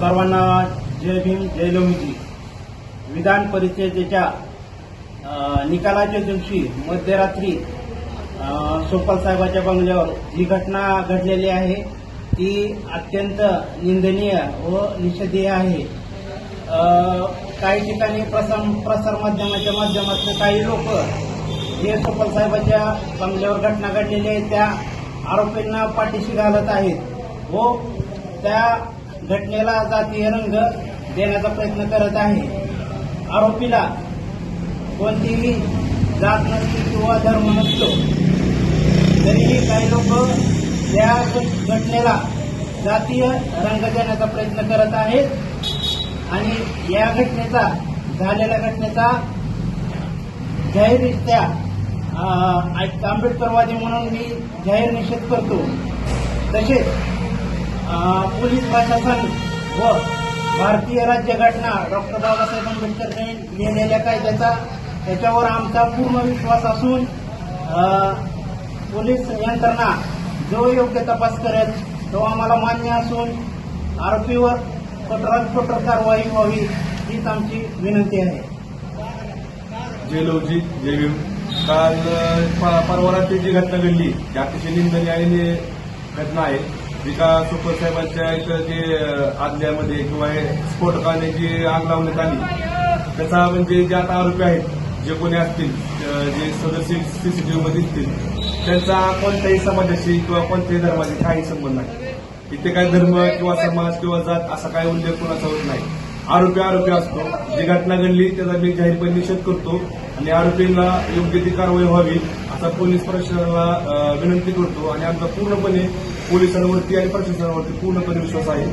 सर्वांना जय भीम जय लोमिजी. विधान परिषदेच्या निकालाच्या दिवशी मध्यरात्री सोपल साहेबांच्या बंगल्यावर जी घटना घडलेली आहे ती अत्यंत निंदनीय व निषेधीय आहे. काही ठिकाणी प्रसार माध्यमाच्या माध्यमातून काही लोक जे सोपल साहेबांच्या बंगल्यावर घटना घडलेली आहे त्या आरोपींना पाठीशी घालत आहेत व त्या घटनेला जातीय रंग देण्याचा प्रयत्न करत आहे. आरोपीला कोणतीही जात नसते किंवा धर्म नसतो, तरीही काही लोक त्या घटनेला जातीय रंग देण्याचा प्रयत्न करत आहेत आणि या घटनेचा झालेल्या घटनेचा जाहीररित्या आंबेडकरवादी म्हणून मी जाहीर निषेध करतो. तसेच पोलीस प्रशासन व भारतीय राज्यघटना डॉक्टर बाबासाहेब आंबेडकरांनी लिहिलेल्या कायद्याचा त्याच्यावर आमचा पूर्ण विश्वास असून पोलीस यंत्रणा जो योग्य तपास करेल तो आम्हाला मान्य असून आरोपीवर कठोरात कठोर कारवाई व्हावी हीच आमची विनंती आहे. जय लोकजी जय भीम. काल परवा रात्री जी घटना घडली ती अतिशय निंदनीय घटना आहे. जी का सोपल साहेबांच्या इथं जे आदल्यामध्ये किंवा स्फोटकाने जी आग लावण्यात आली त्याचा म्हणजे जे आता आरोपी आहेत जे कोणी असतील जे सदस्य सीसीटीव्ही मध्ये दिसतील त्यांचा कोणत्याही समाजाशी किंवा कोणत्याही धर्माशी काही संबंध नाही. इथे काही धर्म किंवा समाज किंवा जात असा काही उल्लेख कोणाचा होत नाही. आरोपी असतो. जी घटना घडली त्याचा मी जाहीरपणे निषेध करतो आणि आरोपींना योग्य ती कारवाई व्हावी असा पोलीस प्रशासनाला विनंती करतो आणि आमचा पूर्णपणे पोलिसांवरती आणि प्रशासनावरती पूर्णपणे विश्वास आहे.